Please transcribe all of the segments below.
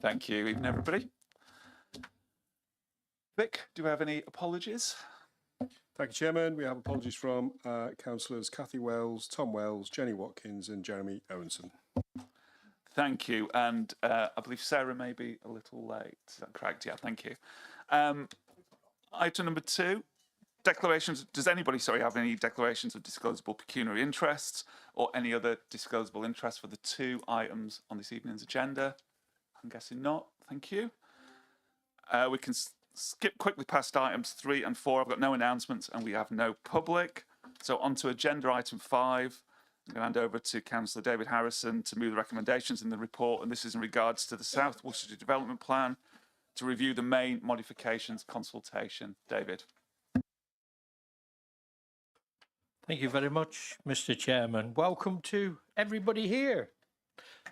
Thank you, evening everybody. Vic, do we have any apologies? Thank you, Chairman. We have apologies from Councillors Cathy Wells, Tom Wells, Jenny Watkins and Jeremy Owenson. Thank you, and I believe Sarah may be a little late. Is that correct? Yeah, thank you. Item number 2, declarations. Does anybody, have any declarations of disclosable pecuniary interests or any other disclosable interests for the 2 items on this evening's agenda? I'm guessing not. Thank you. We can skip quickly past items 3 and 4. I've got no announcements and we have no public. So on to agenda item 5. I'm going to hand over to Councillor David Harrison to move the recommendations in the report, and this is in regards to the South Worcestershire Development Plan to review the main modifications consultation. David. Thank you very much, Mr. Chairman. Welcome to everybody here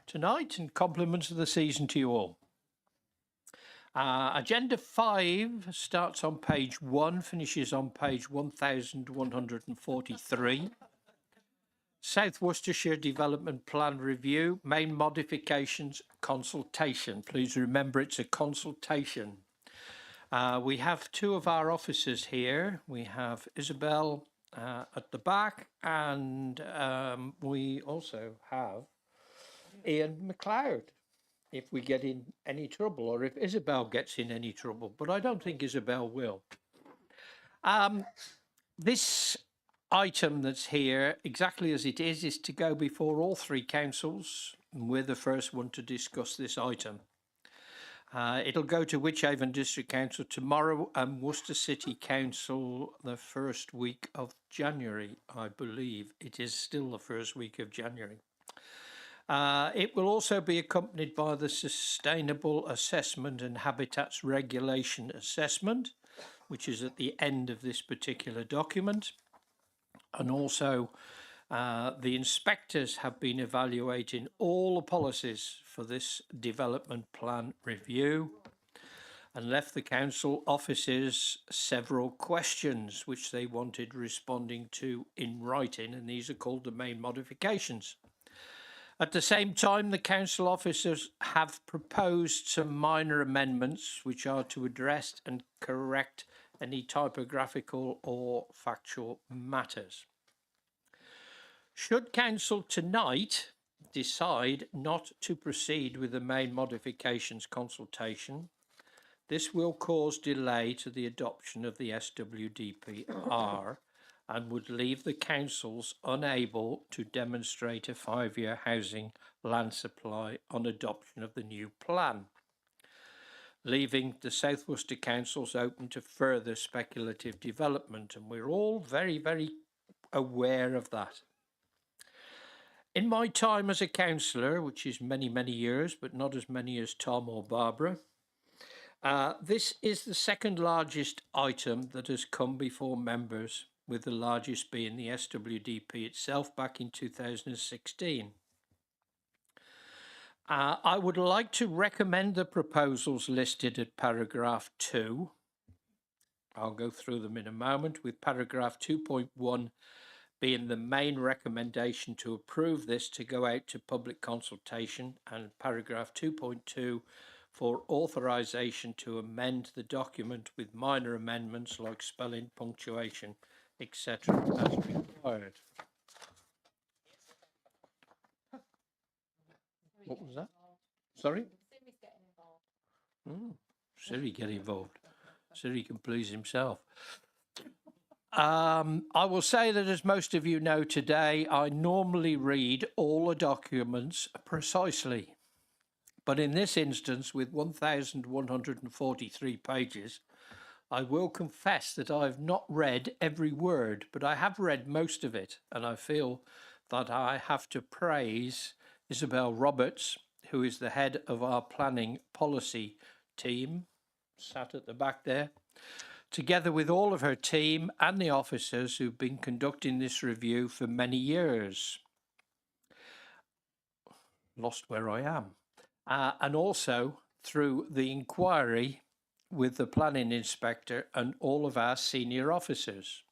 tonight and compliments of the season to you all. Agenda 5 starts on page 1, finishes on page 1143. South Worcestershire Development Plan Review, main modifications consultation. Please remember it's a consultation. We have 2 of our officers here. We have Isabel at the back, and we also have Ian McLeod if we get in any trouble, or if Isabel gets in any trouble, but I don't think Isabel will. This item that's here, exactly as it is to go before all 3 councils, and we're the first one to discuss this item. It'll go to Wychavon District Council tomorrow and Worcester City Council the first week of January, I believe. It is still the first week of January. It will also be accompanied by the Sustainable Assessment and Habitats Regulation Assessment, which is at the end of this particular document. And also the inspectors have been evaluating all the policies for this development plan review and left the council offices several questions which they wanted responding to in writing, and these are called the main modifications. At the same time, the council officers have proposed some minor amendments which are to address and correct any typographical or factual matters. Should council tonight decide not to proceed with the main modifications consultation, this will cause delay to the adoption of the SWDPR and would leave the councils unable to demonstrate a 5-year housing land supply on adoption of the new plan, leaving the South Worcester councils open to further speculative development, and we're all very, very aware of that. In my time as a councillor, which is many, many years, but not as many as Tom or Barbara, this is the 2nd largest item that has come before members, with the largest being the SWDP itself back in 2016. I would like to recommend the proposals listed at paragraph 2. I'll go through them in a moment, with paragraph 2.1 being the main recommendation to approve this to go out to public consultation, and paragraph 2.2 for authorisation to amend the document with minor amendments like spelling, punctuation, etc. as required. What was that? Sorry? Siri get involved. Siri can please himself. I will say that, as most of you know today, I normally read all the documents precisely. But in this instance, with 1,143 pages, I will confess that I have not read every word, but I have read most of it. And I feel that I have to praise Isabel Roberts, who is the head of our planning policy team, sat at the back there, together with all of her team and the officers who've been conducting this review for many years. Lost where I am. And also through the inquiry with the planning inspector and all of our senior officers,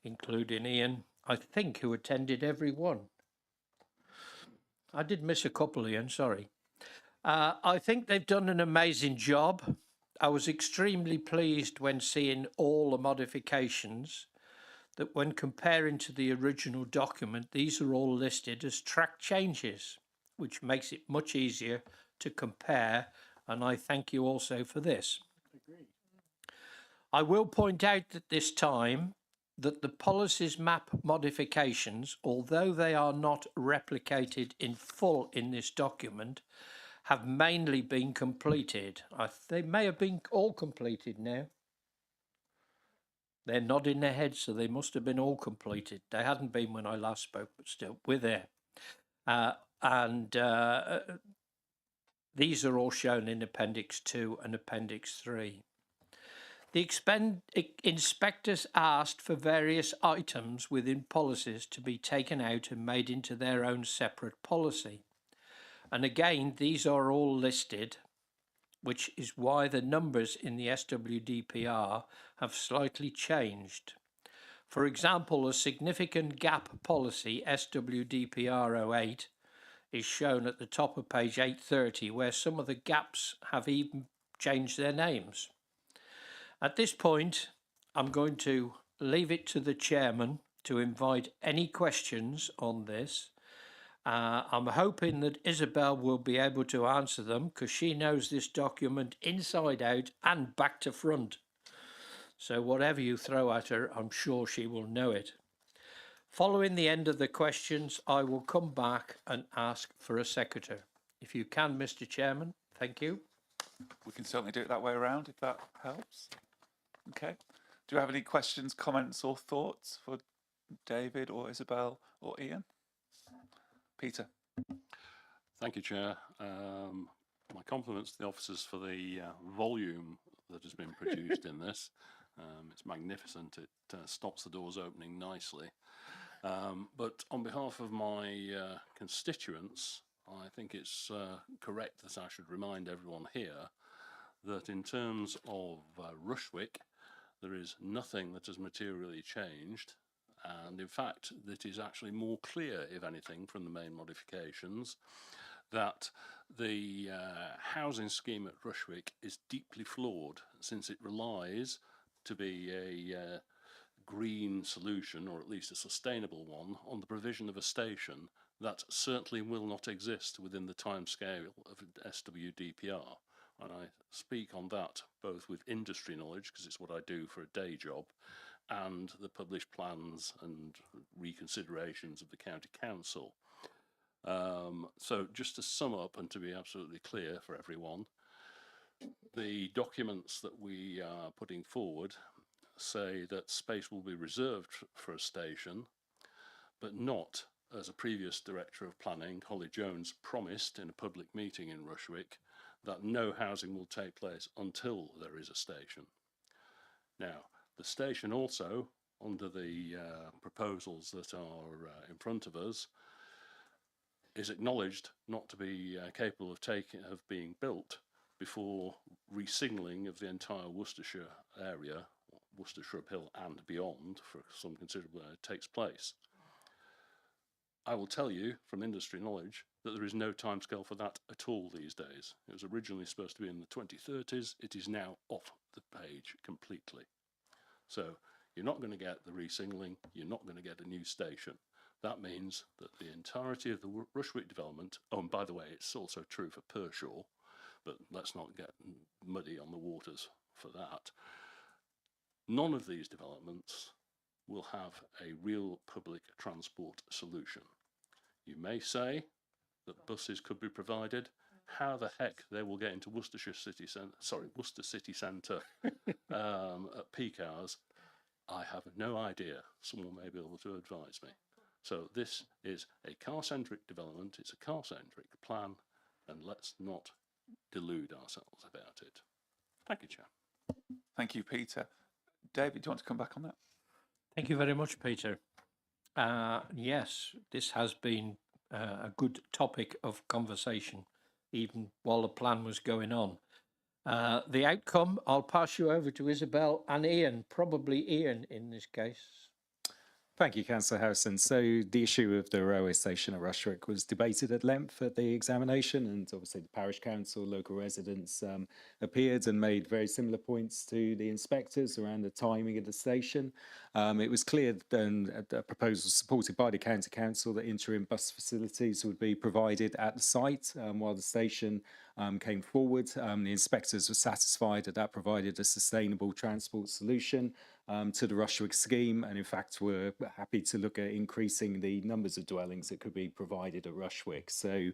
including Ian, I think, who attended every one. I did miss a couple, Ian, sorry. I think they've done an amazing job. I was extremely pleased when seeing all the modifications, that when comparing to the original document, these are all listed as track changes, which makes it much easier to compare, and I thank you also for this. I will point out at this time that the policies map modifications, although they are not replicated in full in this document, have mainly been completed. They may have been all completed now. They're nodding their heads, so they must have been all completed. They hadn't been when I last spoke, but still, we're there. And these are all shown in Appendix 2 and Appendix 3. The inspectors asked for various items within policies to be taken out and made into their own separate policy. And again, these are all listed, which is why the numbers in the SWDPR have slightly changed. For example, a significant gap policy, SWDPR 08, is shown at the top of page 830, where some of the gaps have even changed their names. At this point, I'm going to leave it to the chairman to invite any questions on this. I'm hoping that Isabel will be able to answer them because she knows this document inside out and back to front. So whatever you throw at her, I'm sure she will know it. Following the end of the questions, I will come back and ask for a secretary. If you can, Mr. Chairman, thank you. We can certainly do it that way around if that helps. Okay. Do you have any questions, comments, or thoughts for David or Isabel or Ian? Peter. Thank you, Chair. My compliments to the officers for the volume that has been produced in this. It's magnificent. It stops the doors opening nicely. But on behalf of my constituents, I think it's correct that I should remind everyone here that in terms of Rushwick, there is nothing that has materially changed. And in fact, it is actually more clear, if anything, from the main modifications, that the housing scheme at Rushwick is deeply flawed, since it relies to be a green solution, or at least a sustainable one, on the provision of a station that certainly will not exist within the timescale of SWDPR. And I speak on that both with industry knowledge, because it's what I do for a day job, and the published plans and reconsiderations of the County Council. So just to sum up and to be absolutely clear for everyone, the documents that we are putting forward say that space will be reserved for a station, but not, as a previous Director of Planning, Holly Jones, promised in a public meeting in Rushwick, that no housing will take place until there is a station. Now, the station also, under the proposals that are in front of us, is acknowledged not to be capable of being built before re-signalling of the entire Worcestershire area, Worcestershire Uphill and beyond, for some considerable takes place. I will tell you from industry knowledge that there is no timescale for that at all these days. It was originally supposed to be in the 2030s. It is now off the page completely. So you're not going to get the re-signalling, you're not going to get a new station. That means that the entirety of the Rushwick development, oh, and by the way, it's also true for Pershaw, but let's not get muddy on the waters for that. None of these developments will have a real public transport solution. You may say that buses could be provided. How the heck they will get into Worcester City Centre at peak hours, I have no idea. Someone may be able to advise me. So this is a car-centric development, it's a car-centric plan, and let's not delude ourselves about it. Thank you, Chair. Thank you, Peter. David, do you want to come back on that? Thank you very much, Peter. Yes, this has been a good topic of conversation, even while the plan was going on. The outcome, I'll pass you over to Isabel and Ian, probably Ian in this case. Thank you, Councillor Harrison. So the issue of the railway station at Rushwick was debated at length at the examination, and obviously the parish council, local residents appeared and made very similar points to the inspectors around the timing of the station. It was clear then a proposal supported by the county council that interim bus facilities would be provided at the site while the station came forward. The inspectors were satisfied that that provided a sustainable transport solution to the Rushwick scheme, and in fact were happy to look at increasing the numbers of dwellings that could be provided at Rushwick. So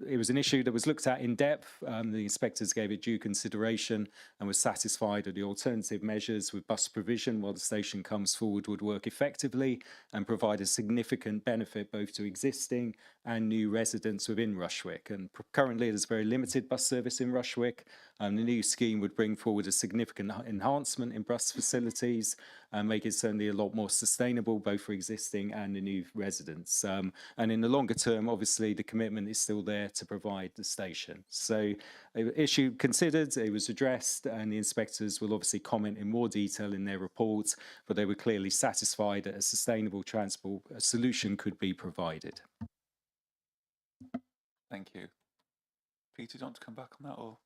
it was an issue that was looked at in depth. The inspectors gave it due consideration and were satisfied that the alternative measures with bus provision while the station comes forward would work effectively and provide a significant benefit both to existing and new residents within Rushwick. And currently there's very limited bus service in Rushwick. The new scheme would bring forward a significant enhancement in bus facilities and make it certainly a lot more sustainable both for existing and the new residents. And in the longer term, obviously, the commitment is still there to provide the station. So issue considered, it was addressed, and the inspectors will obviously comment in more detail in their report, but they were clearly satisfied that a sustainable transport solution could be provided. Thank you. Peter, do you want to come back on that? Or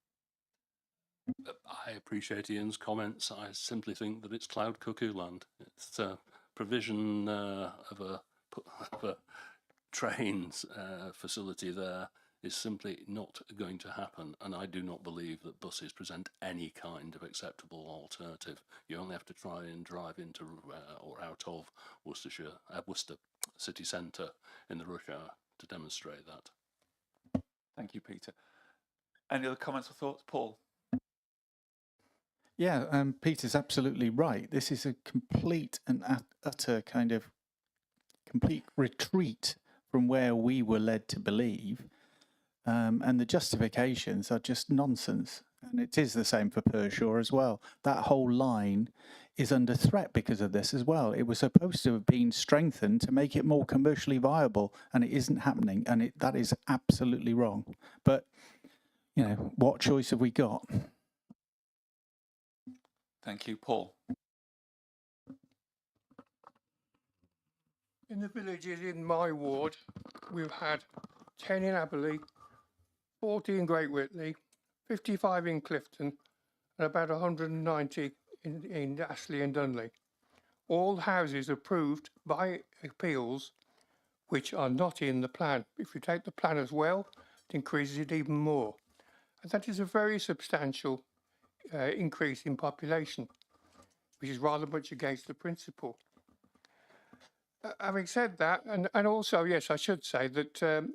I appreciate Ian's comments. I simply think that it's cloud cuckoo land. It's provision of a trains facility there is simply not going to happen, and I do not believe that buses present any kind of acceptable alternative. You only have to try and drive into or out of Worcester city centre in the rush hour to demonstrate that. thank you, Peter. Any other comments or thoughts, Paul? Yeah, Peter's absolutely right. This is a complete and utter kind of complete retreat from where we were led to believe. And the justifications are just nonsense. And it is the same for Pershore as well. That whole line is under threat because of this as well. It was supposed to have been strengthened to make it more commercially viable, and it isn't happening. And that is absolutely wrong. But, you know, what choice have we got? Thank you, Paul. In the villages in my ward, we've had 10 in Aberley, 40 in Great Whitley, 55 in Clifton, and about 190 in Ashley and Dunley. All houses approved by appeals, which are not in the plan. If you take the plan as well, it increases it even more. And that is a very substantial increase in population, which is rather much against the principle. Having said that, and also, yes, I should say that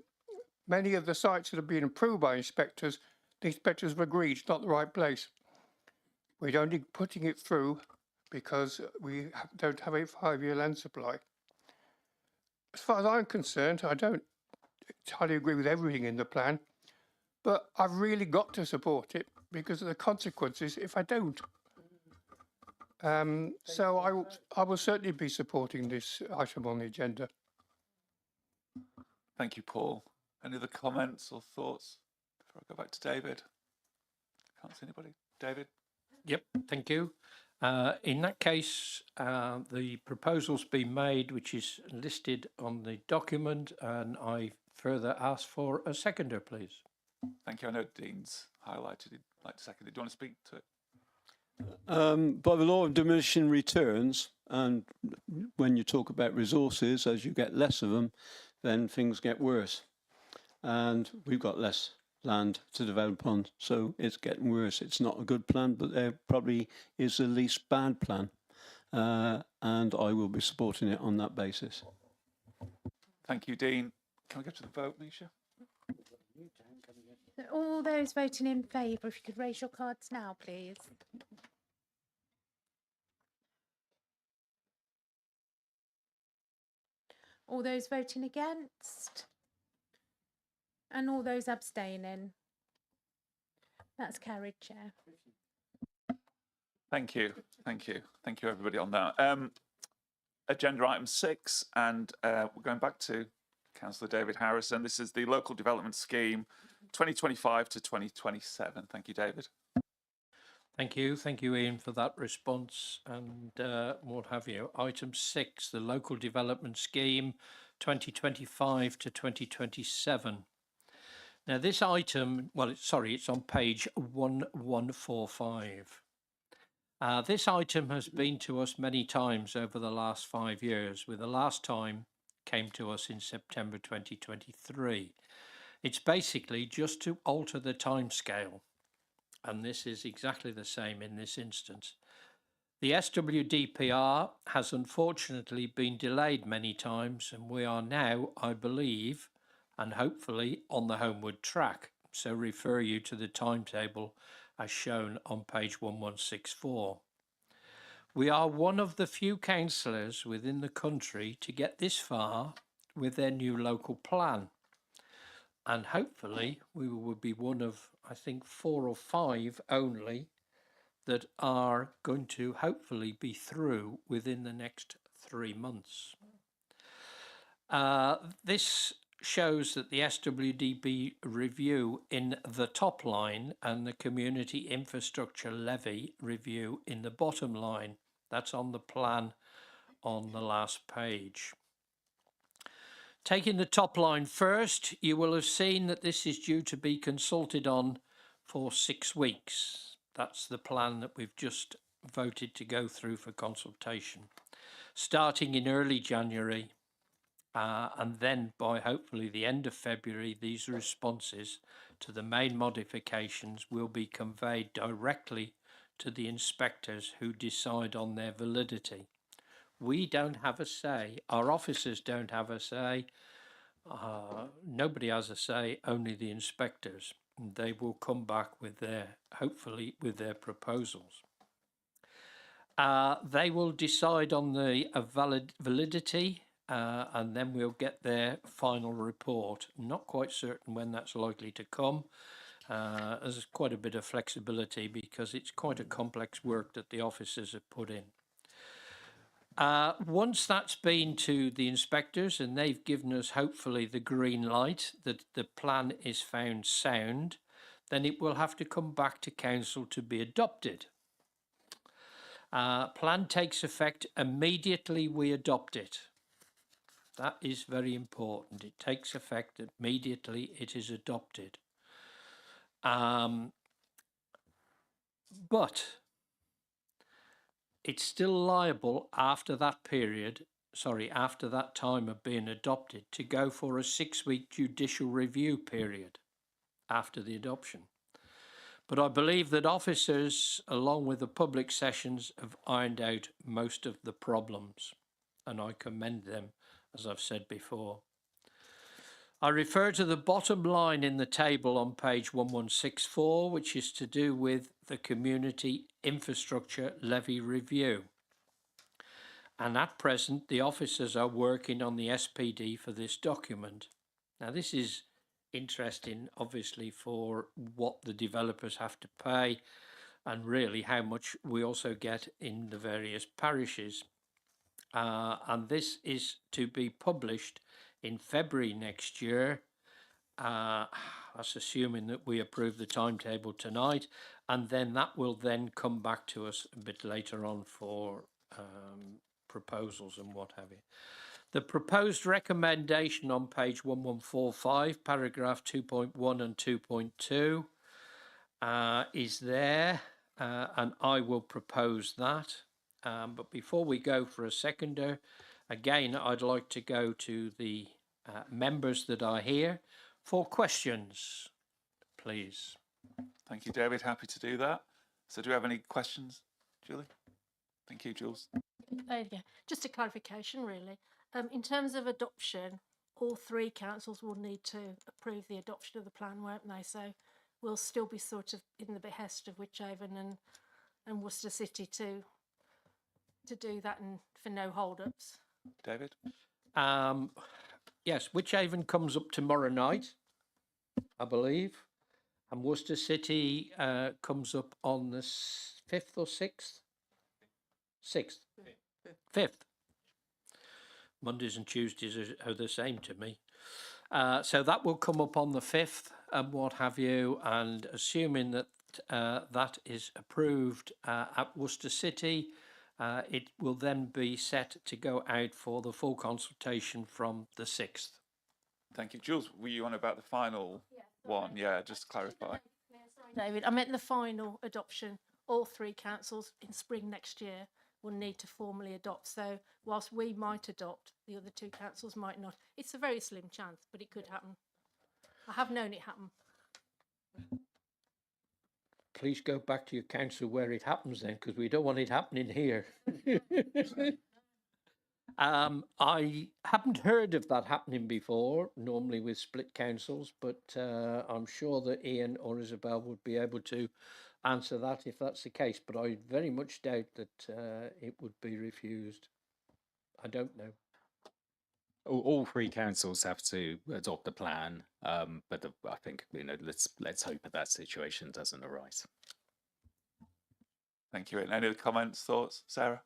many of the sites that have been approved by inspectors, the inspectors have agreed it's not the right place. We're only putting it through because we don't have a 5-year land supply. As far as I'm concerned, I don't entirely agree with everything in the plan, but I've really got to support it because of the consequences if I don't. So I will certainly be supporting this item on the agenda. Thank you, Paul. Any other comments or thoughts before I go back to David? Can't see anybody. David? Yep, thank you. In that case, the proposal's been made, which is listed on the document, and I further ask for a seconder, please. Thank you. I know Dean's highlighted. He'd like to second it. Do you want to speak to it? By the law of diminishing returns, and when you talk about resources, as you get less of them, then things get worse. And we've got less land to develop on, so it's getting worse. It's not a good plan, but there probably is the least bad plan. And I will be supporting it on that basis. Thank you, Dean. Can we go to the vote, Nisha? All those voting in favour, if you could raise your cards now, please. All those voting against? And all those abstaining? That's carried, Chair. Thank you. Thank you. Thank you, everybody, on that. Agenda item 6, and we're going back to Councillor David Harrison. This is the Local Development Scheme 2025 to 2027. Thank you, David. Thank you, Ian, for that response and what have you. Item 6, the Local Development Scheme 2025 to 2027. Now, this item, it's on page 1145. This item has been to us many times over the last 5 years, with the last time came to us in September 2023. It's basically just to alter the timescale, and this is exactly the same in this instance. The SWDPR has unfortunately been delayed many times, and we are now, I believe, and hopefully on the homeward track. So refer you to the timetable as shown on page 1164. We are one of the few councillors within the country to get this far with their new local plan. And hopefully we will be one of, I think, 4 or 5 only that are going to hopefully be through within the next 3 months. This shows that the SWDP review in the top line and the community infrastructure levy review in the bottom line. That's on the plan on the last page. Taking the top line first, you will have seen that this is due to be consulted on for 6 weeks. That's the plan that we've just voted to go through for consultation, starting in early January. And then by hopefully the end of February, these responses to the main modifications will be conveyed directly to the inspectors who decide on their validity. We don't have a say, our officers don't have a say, nobody has a say, only the inspectors. They will come back with hopefully with their proposals. They will decide on the validity, and then we'll get their final report. Not quite certain when that's likely to come. There's quite a bit of flexibility because it's quite a complex work that the officers have put in. Once that's been to the inspectors and they've given us hopefully the green light that the plan is found sound, then it will have to come back to council to be adopted. Plan takes effect immediately we adopt it. That is very important. It takes effect immediately it is adopted. But it's still liable after that period, after that time of being adopted, to go for a 6-week judicial review period after the adoption. But I believe that officers, along with the public sessions, have ironed out most of the problems, and I commend them, as I've said before. I refer to the bottom line in the table on page 1164, which is to do with the Community Infrastructure Levy Review. And at present, the officers are working on the SPD for this document. Now, this is interesting, obviously, for what the developers have to pay and really how much we also get in the various parishes. And this is to be published in February next year. That's assuming that we approve the timetable tonight, and then that will then come back to us a bit later on for proposals and what have you. The proposed recommendation on page 1145, paragraph 2.1 and 2.2 is there, and I will propose that. But before we go for a seconder, again, I'd like to go to the members that are here for questions, please. Thank you, David. Happy to do that. So do we have any questions, Julie? Thank you, Jules. Yeah, just a clarification, really. In terms of adoption, all 3 councils will need to approve the adoption of the plan, won't they? So we'll still be sort of in the behest of Wychavon and Worcester City to do that and for no hold-ups. David? Yes, Wychavon comes up tomorrow night, I believe, and Worcester City comes up on the 5th or 6th? 6th. 5th. Mondays and Tuesdays are the same to me. So that will come up on the 5th and what have you, and assuming that that is approved at Worcester City, it will then be set to go out for the full consultation from the 6th. Thank you. Jules, were you on about the final one? Yeah, just to clarify. David, I meant the final adoption. All three councils in spring next year will need to formally adopt. So whilst we might adopt, the other two councils might not. It's a very slim chance, but it could happen. I have known it happen. Please go back to your council where it happens then, because we don't want it happening here. I haven't heard of that happening before, normally with split councils, but I'm sure that Ian or Isabel would be able to answer that if that's the case. But I very much doubt that it would be refused. I don't know. All three councils have to adopt the plan, but I think let's hope that situation doesn't arise. Thank you. Ian. Any other comments, thoughts, Sarah?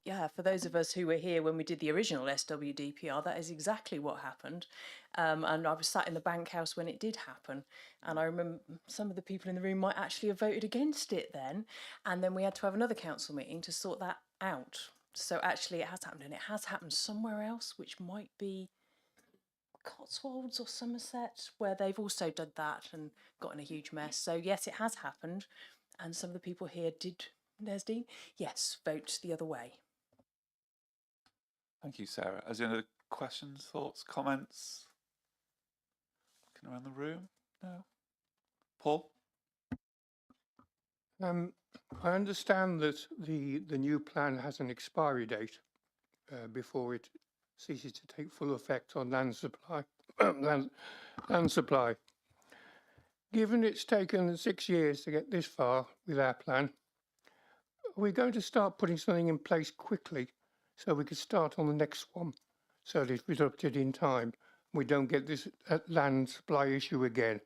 Yeah, for those of us who were here when we did the original SWDPR, that is exactly what happened. And I was sat in the bank house when it did happen. And I remember some of the people in the room might actually have voted against it then. And then we had to have another council meeting to sort that out. So actually it has happened, and it has happened somewhere else, which might be Cotswolds or Somerset, where they've also done that and got in a huge mess. So yes, it has happened. And some of the people here did, there's Dean, yes, vote the other way. Thank you, Sarah. As any other questions, thoughts, comments? Looking around the room? No? Paul? I understand that the new plan has an expiry date before it ceases to take full effect on land supply. land supply. Given it's taken 6 years to get this far with our plan, are we going to start putting something in place quickly so we could start on the next one so that it's adopted in time? We don't get this land supply issue again.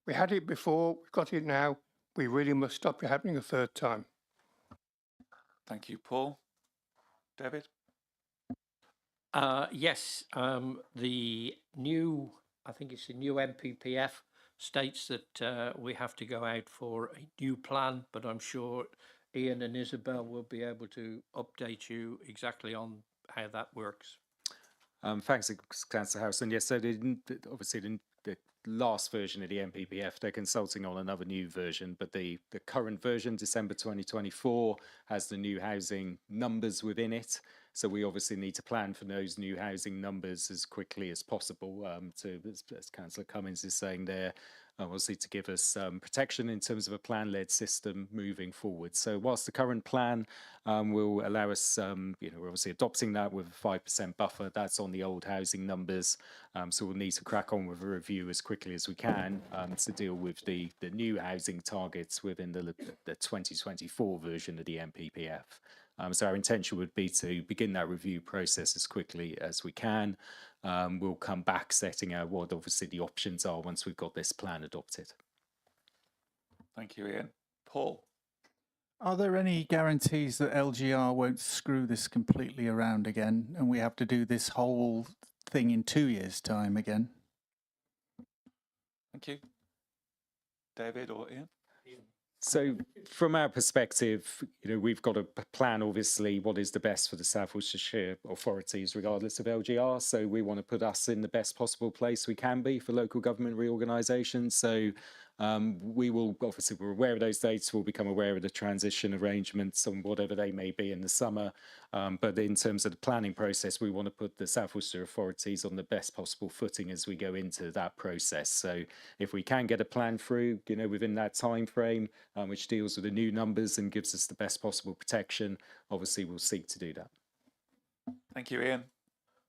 We had it before, we've got it now. We really must stop it happening a third time. Thank you, Paul. David? Yes, the new, I think it's the new MPPF states that we have to go out for a new plan, but I'm sure Ian and Isabel will be able to update you exactly on how that works. Thanks, Councillor Howson. Yes, so obviously the last version of the MPPF, they're consulting on another new version, but the current version, December 2024, has the new housing numbers within it. So we obviously need to plan for those new housing numbers as quickly as possible as Councillor Cummins is saying there, obviously to give us protection in terms of a plan-led system moving forward. So whilst the current plan will allow us, we're obviously adopting that with a 5% buffer, that's on the old housing numbers. So we'll need to crack on with a review as quickly as we can to deal with the new housing targets within the 2024 version of the MPPF. So our intention would be to begin that review process as quickly as we can. We'll come back setting out what obviously the options are once we've got this plan adopted. Thank you, Ian. Paul? Are there any guarantees that LGR won't screw this completely around again and we have to do this whole thing in 2 years' time again? Thank you. David or Ian? So from our perspective, we've got a plan, obviously, what is the best for the South Worcestershire authorities, regardless of LGR. So we want to put us in the best possible place we can be for local government reorganisation. So we will, obviously, we're aware of those dates. We'll become aware of the transition arrangements and whatever they may be in the summer. But in terms of the planning process, we want to put the South Worcestershire authorities on the best possible footing as we go into that process. So if we can get a plan through, within that time frame, which deals with the new numbers and gives us the best possible protection, obviously we'll seek to do that. Thank you, Ian.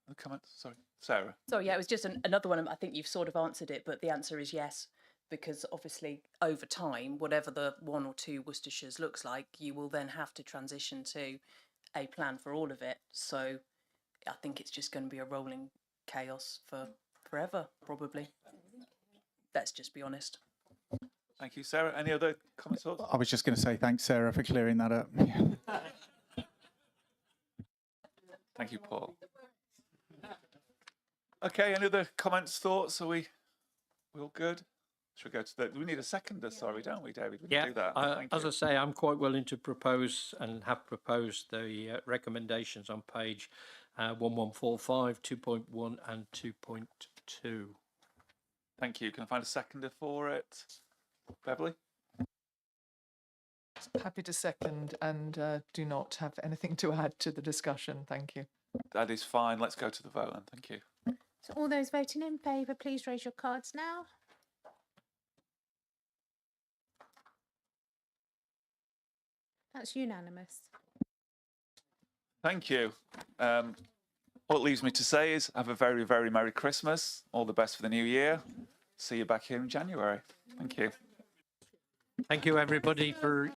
Any comments? Sorry, Sarah. So yeah, it was just another one. I think you've sort of answered it, but the answer is yes. Because obviously over time, whatever the 1 or 2 Worcestershires looks like, you will then have to transition to a plan for all of it. So I think it's just going to be a rolling chaos for forever, probably. Let's just be honest. Thank you, Sarah. Any other comments? I was just going to say thanks, Sarah, for clearing that up. Thank you, Paul. Okay, any other comments, thoughts? Are we all good? Should we go to the? We need a seconder. Sorry, don't we, David? We Yeah, can do that. Thank as you. I say, I'm quite willing to propose and have proposed the recommendations on page 1145, 2.1 and 2.2. Thank you. Can I find a seconder for it? Beverly? Happy to second and do not have anything to add to the discussion. Thank you. That is fine. Let's go to the vote then. Thank you. So all those voting in favour, please raise your cards now. That's unanimous. Thank you. What leaves me to say is have a very, very Merry Christmas. All the best for the new year. See you back here in January. Thank you. Thank you, everybody, for